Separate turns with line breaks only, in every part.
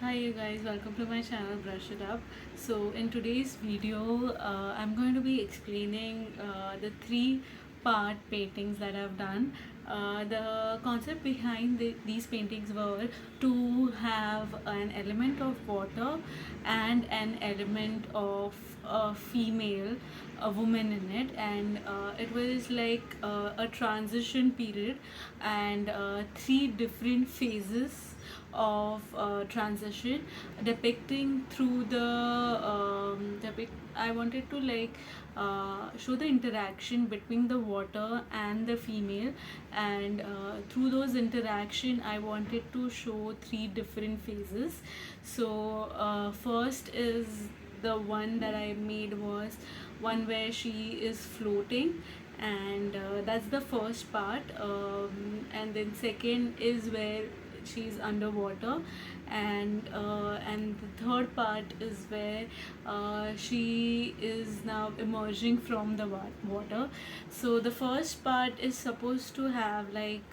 Hi you guys, welcome to my channel Brush It Up. So in today's video I'm going to be explaining the three part paintings that I've done. The concept behind these paintings were to have an element of water and an element of a female, a woman in it, and it was like a transition period and three different phases of transition depicting through the I wanted to like show the interaction between the water and the female, and through those interaction I wanted to show three different phases. So first is the one that I made was one where she is floating, and that's the first part, and then second is where she's underwater, and the third part is where she is now emerging from the water. So the first part is supposed to have like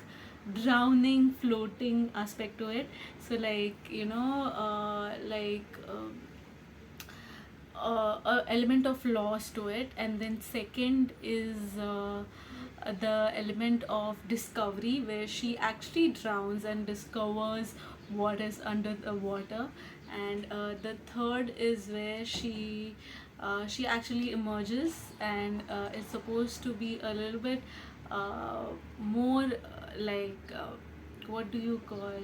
drowning floating aspect to it, so like a element of loss to it, and then second is the element of discovery where she actually drowns and discovers what is under the water, and the third is where she actually emerges, and it's supposed to be a little bit more what do you call,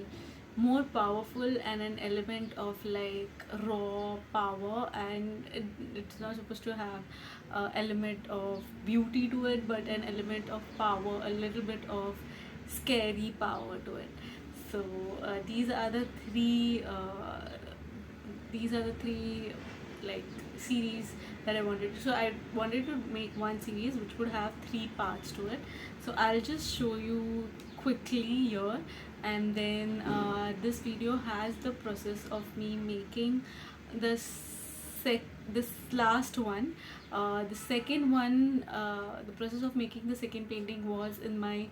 more powerful, and an element of like raw power, and it's not supposed to have element of beauty to it but an element of power, a little bit of scary power to it. So these are the three like series that I wanted. So I wanted to make one series which would have three parts to it. So I'll just show you quickly here, and then this video has the process of me making this this last one. The second one, the process of making the second painting was in my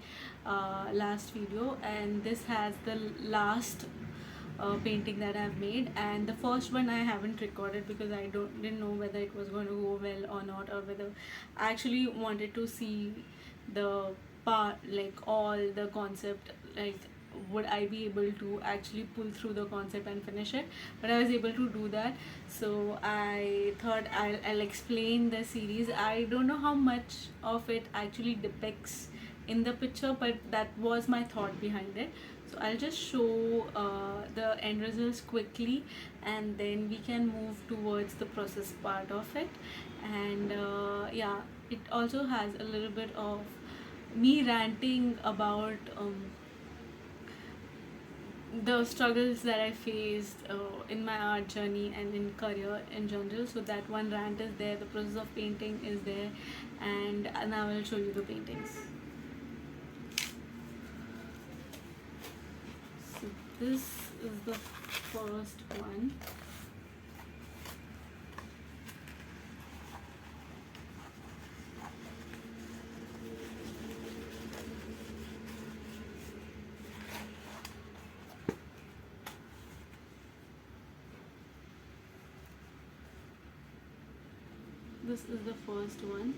last video, and this has the last painting that I've made. And the first one I haven't recorded because I didn't know whether it was going to go well or not, or whether I actually wanted to see the part, like all the concept, like would I be able to actually pull through the concept and finish it. But I was able to do that, so I thought I'll explain the series. I don't know how much of it actually depicts in the picture, but that was my thought behind it. So I'll just show the end results quickly, and then we can move towards the process part of it. And yeah, it also has a little bit of me ranting about the struggles that I faced in my art journey and in career in general. So that one rant is there, the process of painting is there, and now I'll show you the paintings. So this is the first one. This is the first one.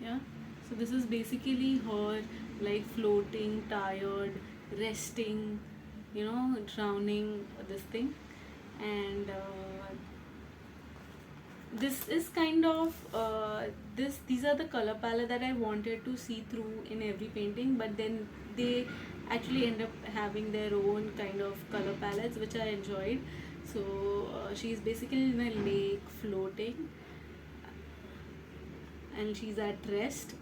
Yeah, so this is basically her like floating, tired, resting, drowning, this thing. And this is kind of these are the color palette that I wanted to see through in every painting, but then they actually end up having their own kind of color palettes which I enjoyed. So she's basically in a lake floating, and she's at rest.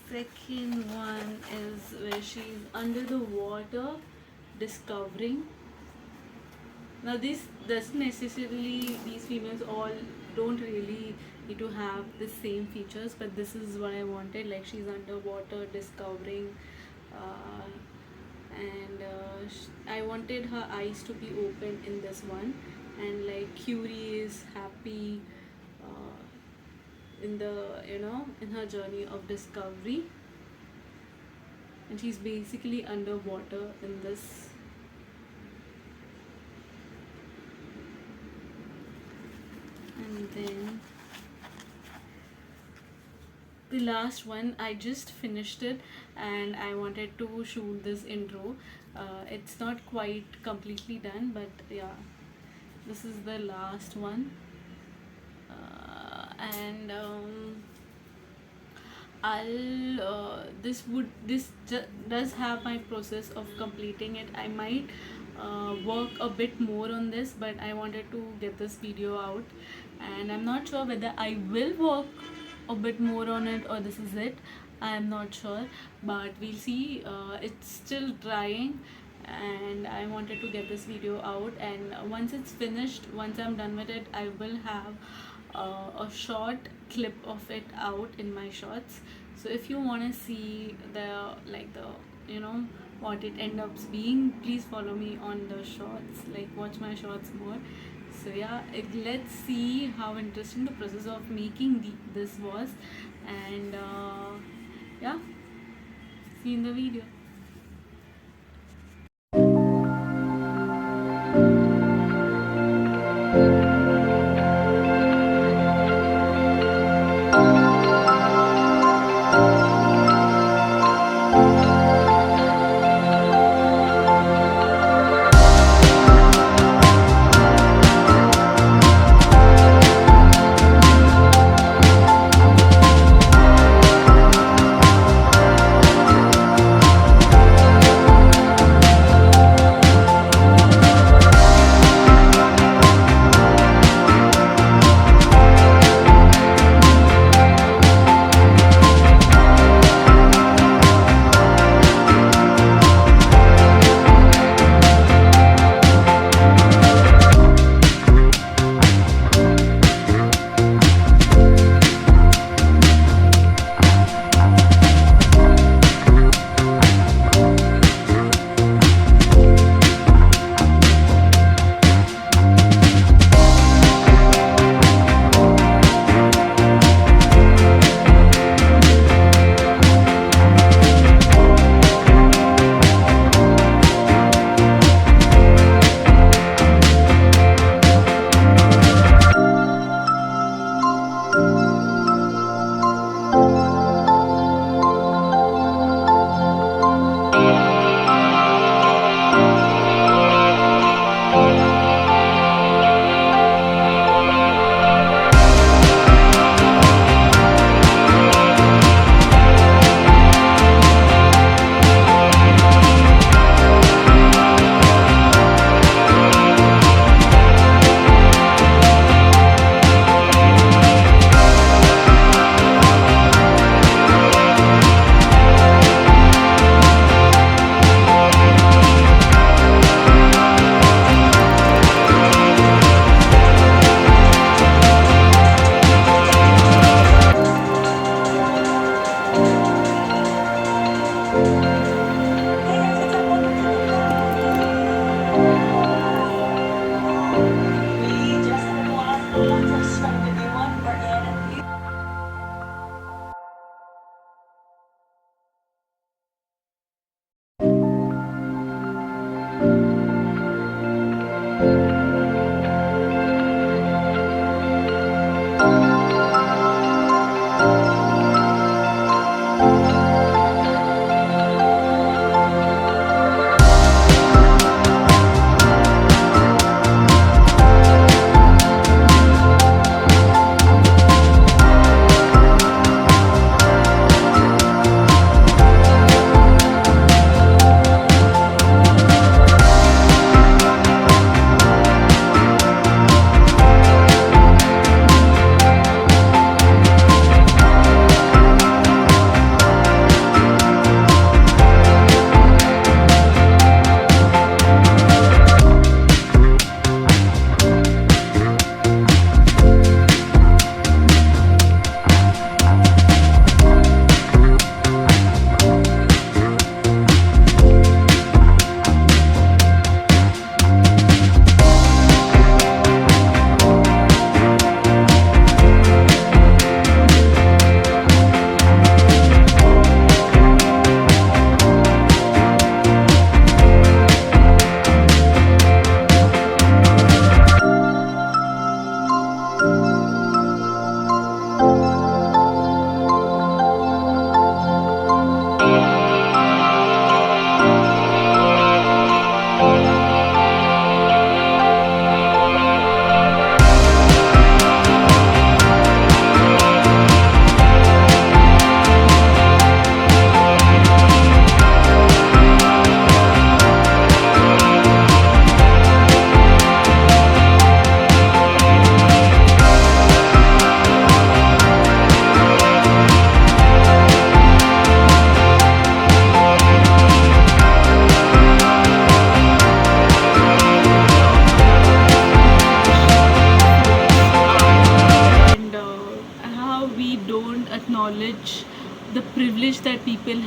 Second one is where she's under the water discovering. Now this doesn't necessarily, these females all don't really need to have the same features, but this is what I wanted, like she's underwater discovering, and I wanted her eyes to be open in this one, and like Curie is happy uh, in the in her journey of discovery, and she's basically underwater in this. And then the last one, I just finished it and I wanted to shoot this intro. It's not quite completely done, but yeah, this is the last one. And I'll does have my process of completing it. I might work a bit more on this, but I wanted to get this video out, and I'm not sure whether I will work a bit more on it or this is it. I'm not sure, but we'll see. It's still trying, and I wanted to get this video out, and once it's finished, once I'm done with it, I will have a short clip of it out in my shorts. So if you want to see the what it ends up being, please follow me on the shorts, like watch my shorts more. So yeah, let's see how interesting the process of making this was, and yeah, see you in the video.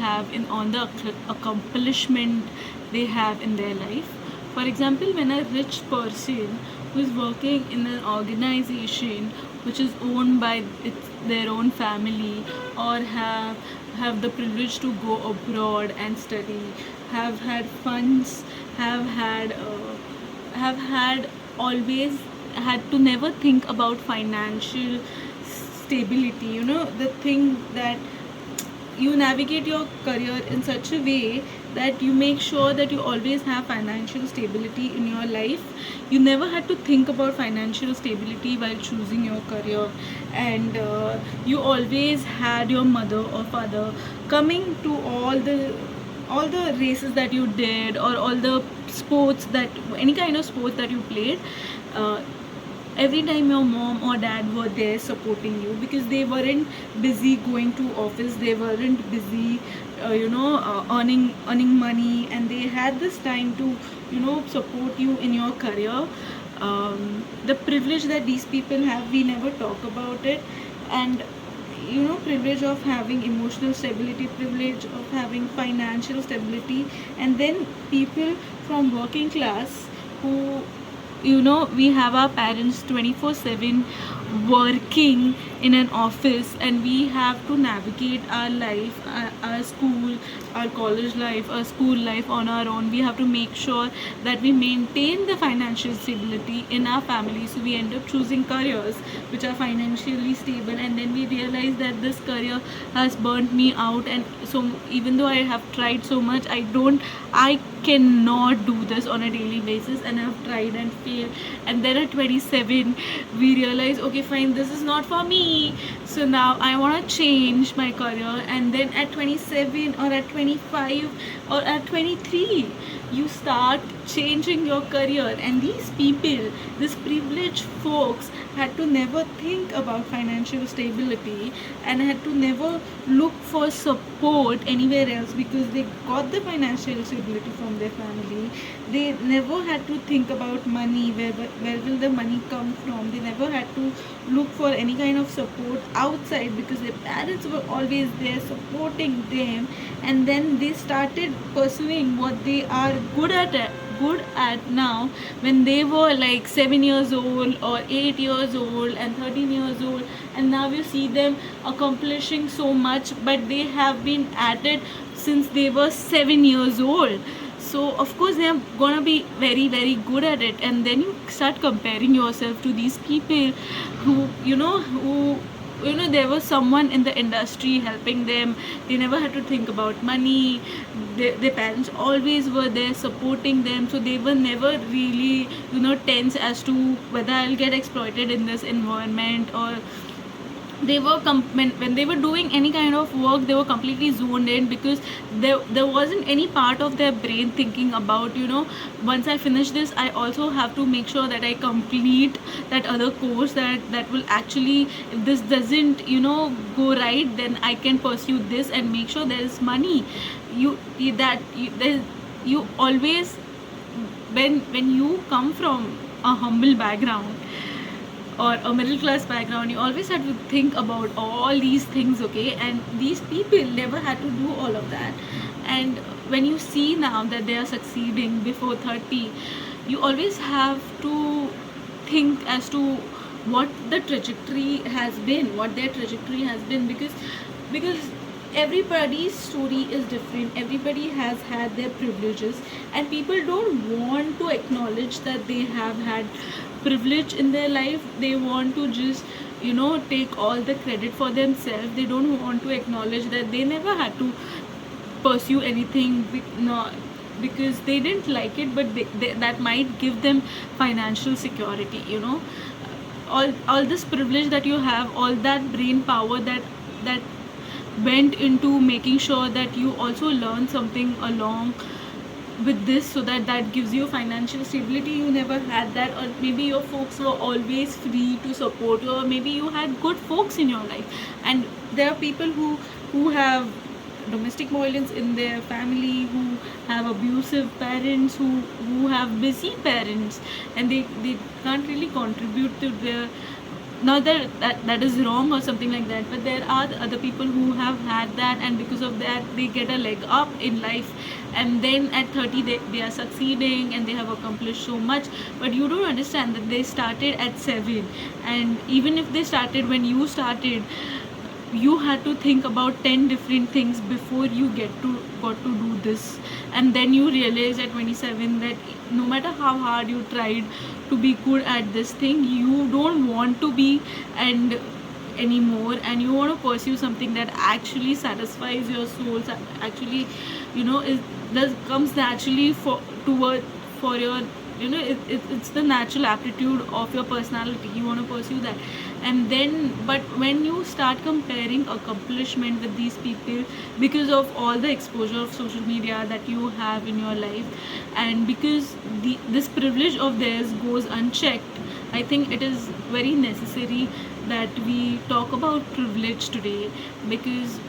have in on the accomplishment they have in their life. For example, when a rich person who is working in an organization which is owned by their own family, or have the privilege to go abroad and study, have had funds, have had always had to never think about financial stability. You know, the thing that you navigate your career in such a way that you make sure that you always have financial stability in your life. You never had to think about financial stability while choosing your career, and you always had your mother or father coming to all the races that you did, or all the sports, that any kind of sports that you played. uh, every time your mom or dad were there supporting you, because they weren't busy going to office, they weren't busy earning money, and they had this time to support you in your career. The privilege that these people have, we never talk about it. And privilege of having emotional stability, privilege of having financial stability. And then people from working class who, we have our parents 24/7 working in an office, and we have to navigate our life, our school, our college life, our school life on our own. We have to make sure that we maintain the financial stability in our family, so we end up choosing careers which are financially stable, and then we realize that this career has burnt me out. And so even though I have tried so much, I cannot do this on a daily basis, and I've tried and failed. And then at 27 we realize, okay fine, this is not for me, so now I want to change my career. And then at 27 or at 25 or at 23, you start changing your career. And these people, these privileged folks, had to never think about financial stability, and had to never look for support anywhere else, because they got the financial stability from their family. They never had to think about money, where will the money come from. They never had to look for any kind of support outside, because their parents were always there supporting them. And then they started pursuing what they are good at now, when they were like 7 years old or 8 years old and 13 years old. And now you see them accomplishing so much, but they have been at it since they were 7 years old. So of course they are gonna be very very good at it. And then you start comparing yourself to these people who there was someone in the industry helping them. They never had to think about money. Their parents always were there supporting them, so they were never really tense as to whether I'll get exploited in this environment. Or they were when they were doing any kind of work, they were completely zoned in, because there wasn't any part of their brain thinking about, once I finish this, I also have to make sure that I complete that other course, that will actually, if this doesn't go right, then I can pursue this and make sure there is money. You always, when you come from a humble background or a middle class background, you always have to think about all these things, okay? And these people never had to do all of that. And when you see now that they are succeeding before 30, you always have to think as to what the trajectory has been, what their trajectory has been, because everybody's story is different. Everybody has had their privileges, and people don't want to acknowledge that they have had privilege in their life. They want to just take all the credit for themselves. They don't want to acknowledge that they never had to pursue anything because they didn't like it, but that might give them financial security. All this privilege that you have, all that brain power that went into making sure that you also learn something along with this, so that gives you financial stability. You never had that. Or maybe your folks were always free to support you, or maybe you had good folks in your life. And there are people who have domestic violence in their family, who have abusive parents, who have busy parents, and they can't really contribute to their not that is wrong or something like that, but there are other people who have had that, and because of that they get a leg up in life, and then at 30 they are succeeding and they have accomplished so much. But you don't understand that they started at 7, and even if they started when you started, you had to think about 10 different things before you got to do this. And then you realize at 27 that no matter how hard you tried to be good at this thing, you don't want to be and anymore, and you want to pursue something that actually satisfies your soul, actually, it does comes naturally for your, it's the natural aptitude of your personality. You want to pursue that. And then, but when you start comparing accomplishment with these people, because of all the exposure of social media that you have in your life, and because this privilege of theirs goes unchecked, I think it is very necessary that we talk about privilege today, because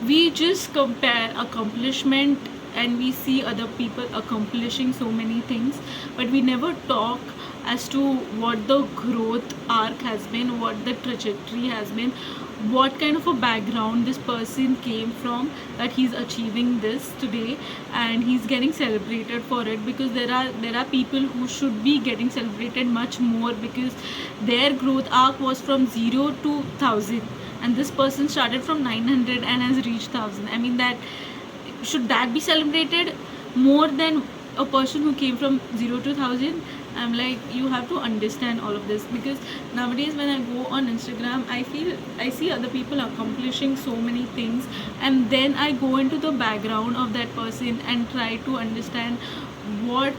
we just compare accomplishment and we see other people accomplishing so many things, but we never talk as to what the growth arc has been, what the trajectory has been, what kind of a background this person came from, that he's achieving this today and he's getting celebrated for it. Because there are people who should be getting celebrated much more, because their growth arc was from 0 to 1000, and this person started from 900 and has reached 1000. I mean, that should that be celebrated more than a person who came from 0 to 1000? I'm like, you have to understand all of this, because nowadays when I go on Instagram, I see other people accomplishing so many things, and then I go into the background of that person and try to understand what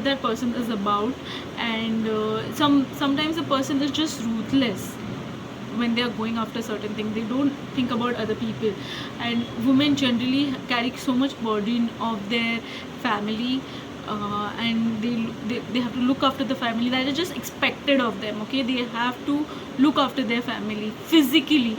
that person is about. And sometimes the person is just ruthless when they are going after certain things. They don't think about other people, and women generally carry so much burden of their family, and they have to look after the family. That is just expected of them. Okay, they have to look after their family physically,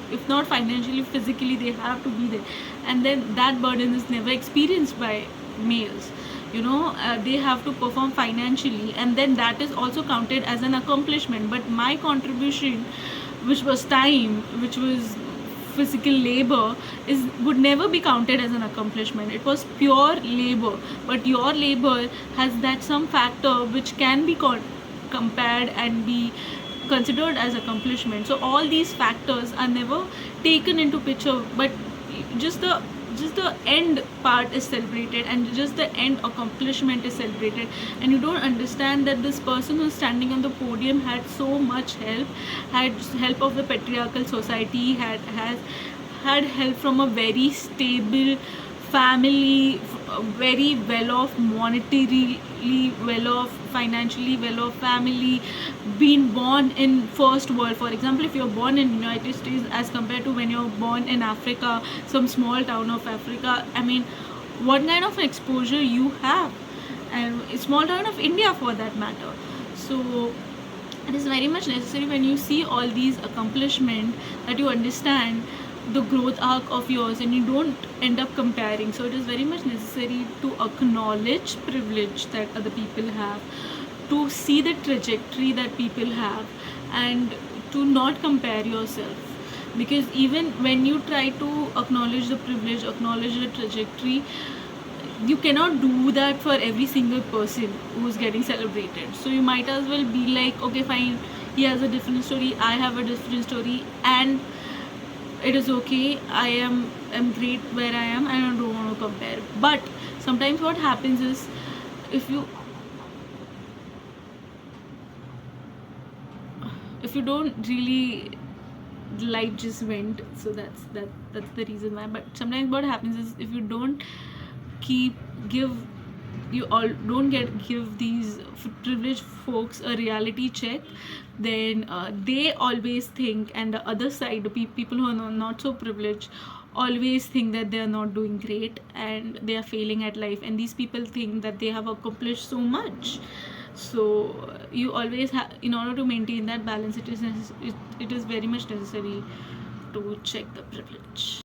if not financially, physically they have to be there. And then that burden is never experienced by males. They have to perform financially, and then that is also counted as an accomplishment. But my contribution, which was time, which was physical labor, would never be counted as an accomplishment. It was pure labor, but your labor has that some factor which can be compared and be considered as accomplishment. So all these factors are never taken into picture, but just the end part is celebrated, and just the end accomplishment is celebrated. And you don't understand that this person who's standing on the podium had so much help, had help of the patriarchal society, had help from a very stable family, very well off, monetarily well off, financially well off family, been born in first world. For example, if you're born in United States as compared to when you're born in Africa, some small town of Africa, I mean, what kind of exposure you have, and a small town of India for that matter. So it is very much necessary when you see all these accomplishments that you understand the growth arc of yours and you don't end up comparing. So it is very much necessary to acknowledge privilege that other people have, to see the trajectory that people have, and to not compare yourself. Because even when you try to acknowledge the privilege, acknowledge the trajectory, you cannot do that for every single person who's getting celebrated. So you might as well be like, okay, fine, he has a different story, I have a different story, and it is okay. I am great where I am, and I don't want to compare. But sometimes what happens is, if you don't really, light just went, so that's the reason why. But sometimes what happens is, if you don't give these privileged folks a reality check, then they always think, and the other side, the people who are not so privileged, always think that they are not doing great and they are failing at life, and these people think that they have accomplished so much. So you always have, in order to maintain that balance, it is very much necessary to check the privilege.